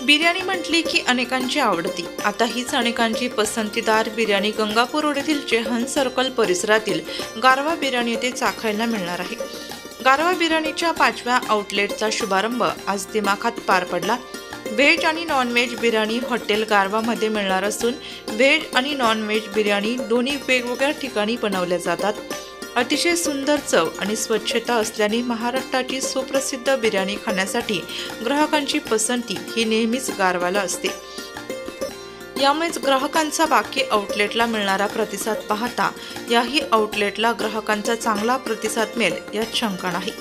बिर्याणी म्हटली की अनेकांची आवडती। आता हीच अनेकांची पसंतीदार बिर्याणी गंगापूर रोड येथील जेहन सर्कल परिसरातील गारवा बिर्याणी येथे चाखायला मिळणार आहे। गारवा बिर्याणीच्या 5व्या आउटलेटचा शुभारंभ आज दिमाखात पार पडला। व्हेज आणि नॉन व्हेज बिर्याणी हॉटेल गारवामध्ये मिळणार असून व्हेज आणि नॉन व्हेज बिर्याणी दोन्ही वेगवेगळ्या ठिकाणी बनवल्या जातात। अतिशय सुंदर चव आणि स्वच्छता असल्याने महाराष्ट्राची सुप्रसिद्ध बिर्याणी खाण्यासाठी ग्राहकांची पसंती ही नेहमीच गारवाला असते। यामुळेच ग्राहकांचा बाकी आउटलेटला मिळणारा प्रतिसाद पाहता याही आउटलेटला ग्राहकांचा चांगला प्रतिसाद मिळेल यात शंका नाही।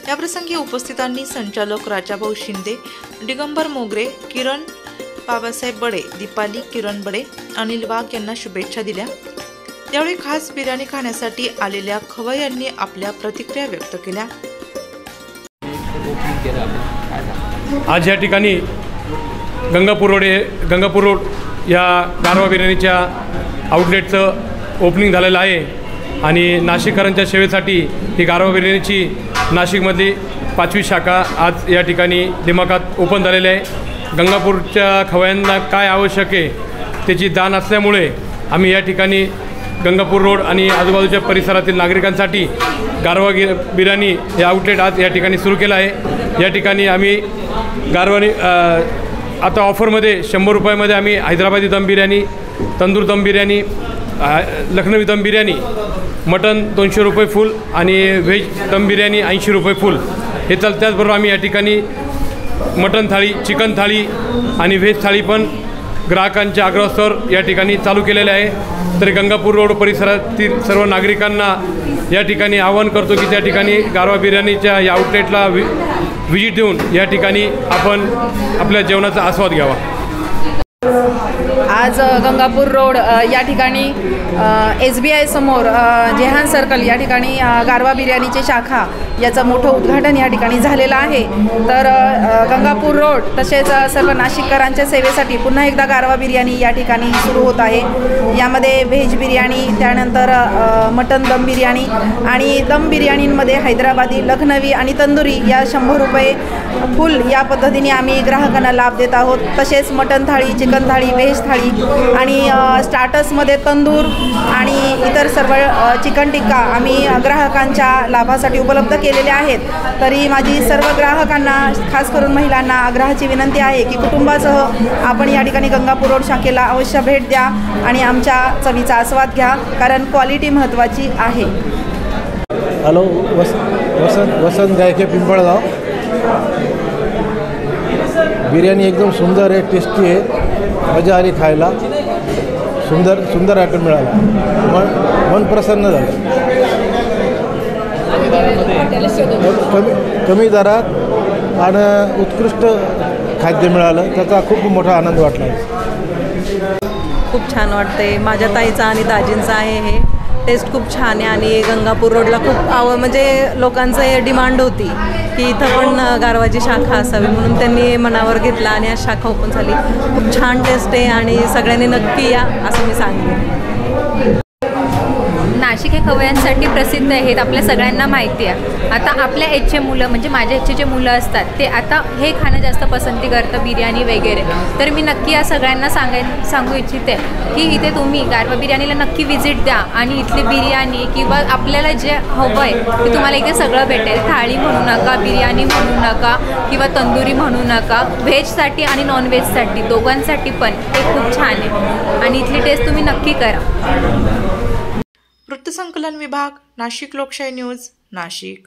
याप्रसंगी उपस्थितांनी संचालक राजाभाऊ शिंदे, दिगंबर मोगरे, किरण बाबासाहेब बडे, दीपाली किरण बडे, अनिल वाघ यांना शुभेच्छा दिल्या। त्यावेळी खास बिर्याणी खाण्यासाठी आलेल्या खवय्यांनी आपल्या प्रतिक्रिया व्यक्त केल्या। आज या ठिकाणी गंगापूर रोड या गारवा बिर्याणीच्या आउटलेटचं ओपनिंग झालेलं आहे आणि नाशिककरांच्या सेवेसाठी ही गारवा बिर्याणीची नाशिकमधली 5वी शाखा आज या ठिकाणी दिमाखात ओपन झालेली आहे। गंगापूरच्या खवय्यांना काय आवश्यक आहे त्याची जाण असल्यामुळे आम्ही या ठिकाणी गंगापूर रोड आणि आजूबाजूच्या परिसरातील नागरिकांसाठी गारवा बिर्याणी हे आउटलेट आज या ठिकाणी सुरू केलं आहे। या ठिकाणी आम्ही गारवानी आता ऑफरमध्ये 100 रुपयामध्ये आम्ही हैदराबादी दम बिर्याणी, तंदूर दम बिर्याणी, लखनवी दम बिर्याणी, मटन 200 रुपये फुल आणि व्हेज दम बिर्याणी 80 रुपये फुल हे चालतं। त्याचबरोबर आम्ही या ठिकाणी मटन थाळी, चिकन थाळी आणि व्हेज थाळी पण ग्राहकांच्या आग्रहास्तवर या ठिकाणी चालू केलेले आहे। तर गंगापूर रोड परिसरातील सर्व नागरिकांना या ठिकाणी आवाहन करतो की त्या ठिकाणी गारवा बिर्याणीच्या या आउटलेटला व्हिजिट देऊन या ठिकाणी आपण आपल्या जेवणाचा आस्वाद घ्यावा। आज गंगापूर रोड या ठिकाणी SBI समोर जेहान सर्कल या ठिकाणी गारवा बिर्याणीची शाखा याचं मोठं उद्घाटन या ठिकाणी झालेलं आहे। तर गंगापूर रोड तसेच सर्व नाशिककरांच्या सेवेसाठी पुन्हा एकदा गारवा बिर्याणी या ठिकाणी सुरू होत आहे। यामध्ये व्हेज बिर्याणी, त्यानंतर मटन दम बिर्याणी आणि दम बिर्याणींमध्ये हैदराबादी, लखनवी आणि तंदुरी या 100 रुपये फुल या पद्धतीने आम्ही ग्राहकांना लाभ देत आहोत। तसेच मटन थाळी, चिकन थाळी, व्हेज थाळी आणि स्टार्टर्समध्ये तंदूर आणि इतर सर्व चिकन टिक्का आम्ही ग्राहकांच्या लाभासाठी उपलब्ध केलेले आहेत। तरी माझी सर्व ग्राहकांना, खास करून महिलांना आग्रहाची विनंती आहे की कुटुंबासह आपण या ठिकाणी गंगापूर रोड शाखेला अवश्य भेट द्या आणि आमच्या चवीचा आस्वाद घ्या, कारण क्वालिटी महत्त्वाची आहे। हॅलो, वसंत गायके, पिंपळगाव। बिर्याणी एकदम सुंदर आहे, टेस्टी आहे, मजा आली खायला। सुंदर आयटम मिळाला, मन प्रसन्न झालं। कमी दरात आणि उत्कृष्ट खाद्य मिळालं, त्याचा खूप मोठा आनंद वाटला। खूप छान वाटते। माझ्या ताईचा आणि दाजींचा आहे हे टेस्ट खूप छान आहे आणि गंगापूर रोडला खूप म्हणजे लोकांचं डिमांड होती की इथं पण गारवाची शाखा असावी, म्हणून त्यांनी मनावर घेतला आणि आज शाखा ओपन झाली। खूप छान टेस्ट आहे आणि सगळ्यांनी नक्की या असं मी सांगेन। नाशिक हे खवय्यांसाठी प्रसिद्ध आहेत, आपल्या सगळ्यांना माहिती आहे। आता आपल्या एजचे मुलं म्हणजे माझ्या एजचे जे मुलं असतात ते आता हे खाणं जास्त पसंती करतं, बिर्याणी वगैरे। तर मी नक्की या सगळ्यांना सांगू इच्छिते की इथे तुम्ही गारवा बिर्याणीला नक्की व्हिजिट द्या आणि इथली बिर्याणी किंवा आपल्याला जे हवं आहे ते तुम्हाला इथे सगळं भेटेल। थाळी म्हणू नका, बिर्याणी म्हणू नका किंवा तंदुरी म्हणू नका, व्हेजसाठी आणि नॉन व्हेजसाठी दोघांसाठी पण ते खूप छान आहे आणि इथली टेस्ट तुम्ही नक्की करा। वृत्तसंकलन विभाग, नाशिक लोकशाही न्यूज, नाशिक।